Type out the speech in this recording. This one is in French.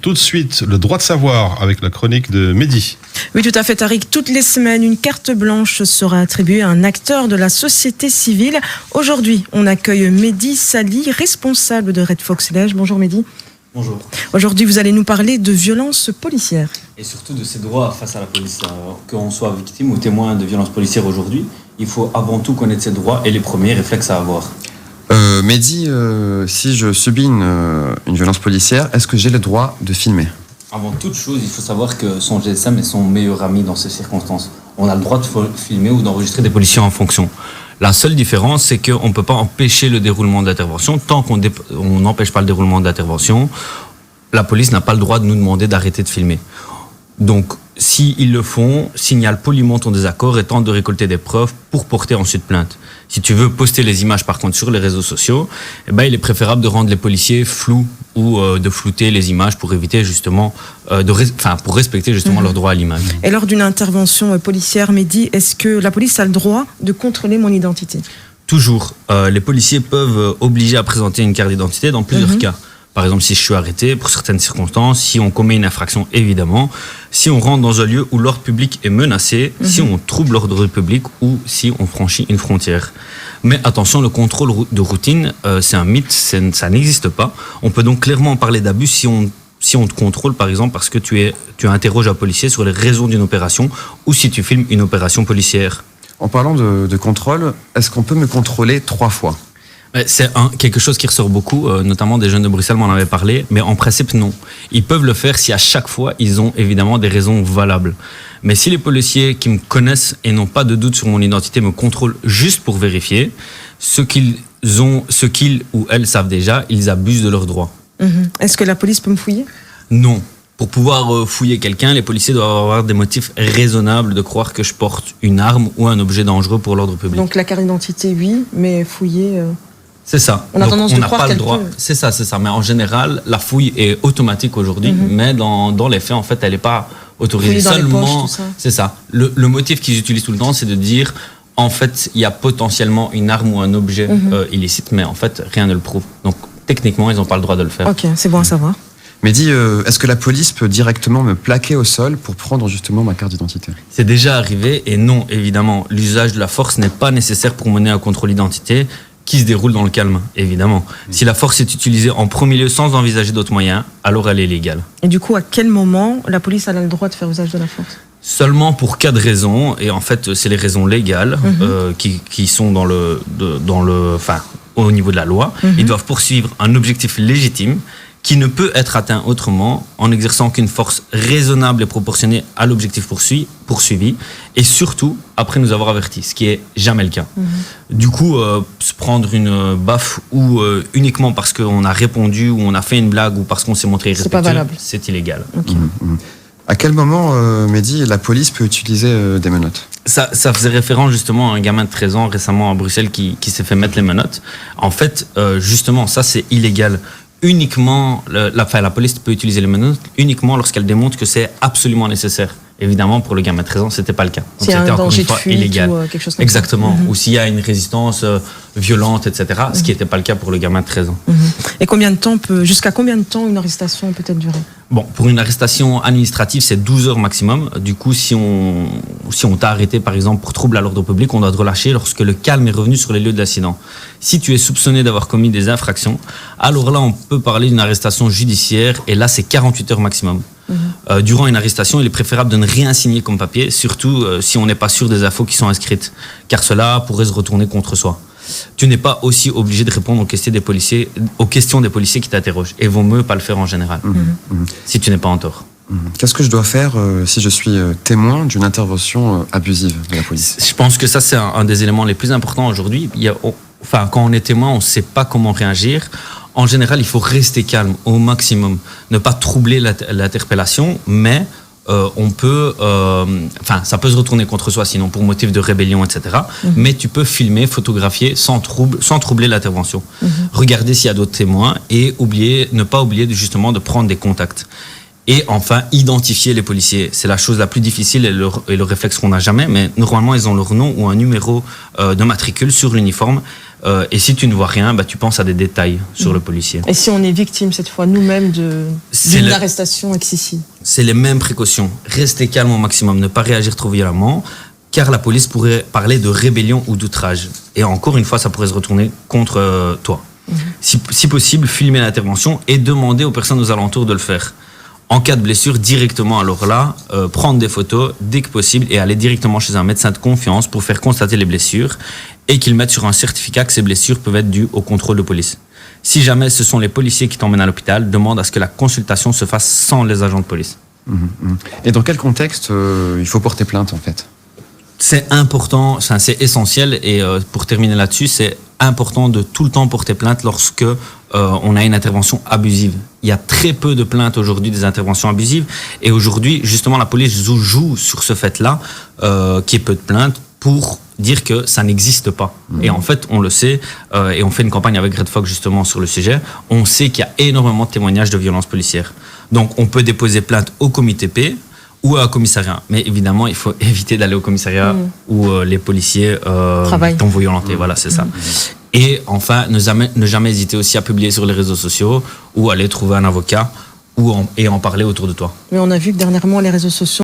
Tout de suite, le droit de savoir avec la chronique de Mehdi. Oui, tout à fait, Tariq. Toutes les semaines, une carte blanche sera attribuée à un acteur de la société civile. Aujourd'hui, on accueille Mehdi Sali, responsable de Red Fox Village. Bonjour Mehdi. Bonjour. Aujourd'hui, vous allez nous parler de violences policières. Et surtout de ses droits face à la police. Qu'on soit victime ou témoin de violences policières aujourd'hui, il faut avant tout connaître ses droits et les premiers réflexes à avoir. Mehdi, si je subis une violence policière, est-ce que j'ai le droit de filmer ? Avant toute chose, il faut savoir que son GSM est son meilleur ami dans ces circonstances. On a le droit de filmer ou d'enregistrer des policiers en fonction. La seule différence, c'est qu'on ne peut pas empêcher le déroulement de l'intervention. Tant qu'on n'empêche pas le déroulement de l'intervention, la police n'a pas le droit de nous demander d'arrêter de filmer. Donc, s'ils le font, signale poliment ton désaccord et tente de récolter des preuves pour porter ensuite plainte. Si tu veux poster les images par contre sur les réseaux sociaux, il est préférable de rendre les policiers flous ou de flouter les images pour éviter justement, pour respecter justement leur droit à l'image. Et lors d'une intervention policière, Mehdi, est-ce que la police a le droit de contrôler mon identité ? Toujours. Les policiers peuvent obliger à présenter une carte d'identité dans plusieurs cas. Par exemple, si je suis arrêté pour certaines circonstances, si on commet une infraction, évidemment, si on rentre dans un lieu où l'ordre public est menacé, si on trouble l'ordre public ou si on franchit une frontière. Mais attention, le contrôle de routine, c'est un mythe, ça n'existe pas. On peut donc clairement parler d'abus si on te contrôle, par exemple, parce que tu interroges un policier sur les raisons d'une opération ou si tu filmes une opération policière. En parlant de contrôle, est-ce qu'on peut me contrôler 3 fois ? C'est quelque chose qui ressort beaucoup, notamment des jeunes de Bruxelles m'en avaient parlé, mais en principe non. Ils peuvent le faire si à chaque fois ils ont évidemment des raisons valables. Mais si les policiers qui me connaissent et n'ont pas de doute sur mon identité me contrôlent juste pour vérifier, ce qu'ils ou elles savent déjà, ils abusent de leurs droits. Est-ce que la police peut me fouiller ? Non. Pour pouvoir fouiller quelqu'un, les policiers doivent avoir des motifs raisonnables de croire que je porte une arme ou un objet dangereux pour l'ordre public. Donc la carte d'identité, oui, mais fouiller... C'est ça. On a tendance de croire pas le qu'elle droit. peut. C'est ça. Mais en général, la fouille est automatique aujourd'hui, mais dans les faits, en fait, elle n'est pas autorisée. Fouiller dans les poches, Seulement, tout ça. c'est ça. Le motif qu'ils utilisent tout le temps, c'est de dire, en fait, il y a potentiellement une arme ou un objet illicite, mais en fait, rien ne le prouve. Donc, techniquement, ils n'ont pas le droit de le faire. Ok, c'est bon à savoir. Mehdi, est-ce que la police peut directement me plaquer au sol pour prendre justement ma carte d'identité ? C'est déjà arrivé, et non, évidemment, l'usage de la force n'est pas nécessaire pour mener un contrôle d'identité qui se déroule dans le calme, évidemment. Si la force est utilisée en premier lieu sans envisager d'autres moyens, alors elle est légale. Et du coup, à quel moment la police a le droit de faire usage de la force ? Seulement pour 4 raisons, et en fait, c'est les raisons légales qui sont au niveau de la loi. Ils doivent poursuivre un objectif légitime qui ne peut être atteint autrement en n'exerçant qu'une force raisonnable et proportionnée à l'objectif poursuivi, et surtout après nous avoir avertis, ce qui est jamais le cas. Du coup, se prendre une baffe ou uniquement parce qu'on a répondu ou on a fait une blague ou parce qu'on s'est montré irrespectueux, c'est illégal. Okay. À quel moment, Mehdi, la police peut utiliser des menottes ? Ça faisait référence justement à un gamin de 13 ans récemment à Bruxelles qui s'est fait mettre les menottes. En fait, justement, ça c'est illégal. Uniquement, la police peut utiliser les menottes uniquement lorsqu'elle démontre que c'est absolument nécessaire. Évidemment, pour le gamin de 13 ans, c'était pas le cas. Donc, s'il y a c'était un encore danger une fois de fuite illégal. ou quelque chose comme Exactement. ça. Ou s'il y a une résistance violente, etc. Ce qui n'était pas le cas pour le gamin de 13 ans. Et jusqu'à combien de temps une arrestation peut être durée ? Bon, pour une arrestation administrative, c'est 12 heures maximum. Du coup, si on t'a arrêté, par exemple, pour trouble à l'ordre public, on doit te relâcher lorsque le calme est revenu sur les lieux de l'incident. Si tu es soupçonné d'avoir commis des infractions, alors là, on peut parler d'une arrestation judiciaire, et là, c'est 48 heures maximum. Durant une arrestation, il est préférable de ne rien signer comme papier, surtout si on n'est pas sûr des infos qui sont inscrites, car cela pourrait se retourner contre soi. Tu n'es pas aussi obligé de répondre aux questions des policiers qui t'interrogent, et vaut mieux pas le faire en général, si tu n'es pas en tort. Qu'est-ce que je dois faire si je suis témoin d'une intervention abusive de la police ? Je pense que ça, c'est un des éléments les plus importants aujourd'hui. Quand on est témoin, on ne sait pas comment réagir. En général, il faut rester calme au maximum, ne pas troubler l'interpellation, mais ça peut se retourner contre soi, sinon pour motif de rébellion, etc. Mais tu peux filmer, photographier sans troubler l'intervention. Regarder s'il y a d'autres témoins et ne pas oublier justement de prendre des contacts. Et enfin, identifier les policiers. C'est la chose la plus difficile et le réflexe qu'on n'a jamais, mais normalement, ils ont leur nom ou un numéro de matricule sur l'uniforme. Et si tu ne vois rien, tu penses à des détails sur le policier. Et si on est victime cette fois nous-mêmes d'une arrestation excessive? C'est les mêmes précautions. Rester calme au maximum, ne pas réagir trop violemment, car la police pourrait parler de rébellion ou d'outrage. Et encore une fois, ça pourrait se retourner contre toi. Si possible, filmer l'intervention et demander aux personnes aux alentours de le faire. En cas de blessure, directement, alors là, prendre des photos dès que possible et aller directement chez un médecin de confiance pour faire constater les blessures et qu'il mette sur un certificat que ces blessures peuvent être dues au contrôle de police. Si jamais ce sont les policiers qui t'emmènent à l'hôpital, demande à ce que la consultation se fasse sans les agents de police. Et dans quel contexte il faut porter plainte en fait? C'est important, c'est essentiel et pour terminer là-dessus, c'est important de tout le temps porter plainte lorsque on a une intervention abusive. Il y a très peu de plaintes aujourd'hui des interventions abusives et aujourd'hui, justement, la police joue sur ce fait-là, qu'il y ait peu de plaintes pour dire que ça n'existe pas. Et en fait, on le sait, et on fait une campagne avec Red Fox justement sur le sujet, on sait qu'il y a énormément de témoignages de violences policières. Donc on peut déposer plainte au comité P, ou à un commissariat. Mais évidemment, il faut éviter d'aller au commissariat où les policiers t'ont violenté. Voilà, c'est ça. Et enfin, ne jamais hésiter aussi à publier sur les réseaux sociaux ou aller trouver un avocat et en parler autour de toi. Mais on a vu que dernièrement, les réseaux sociaux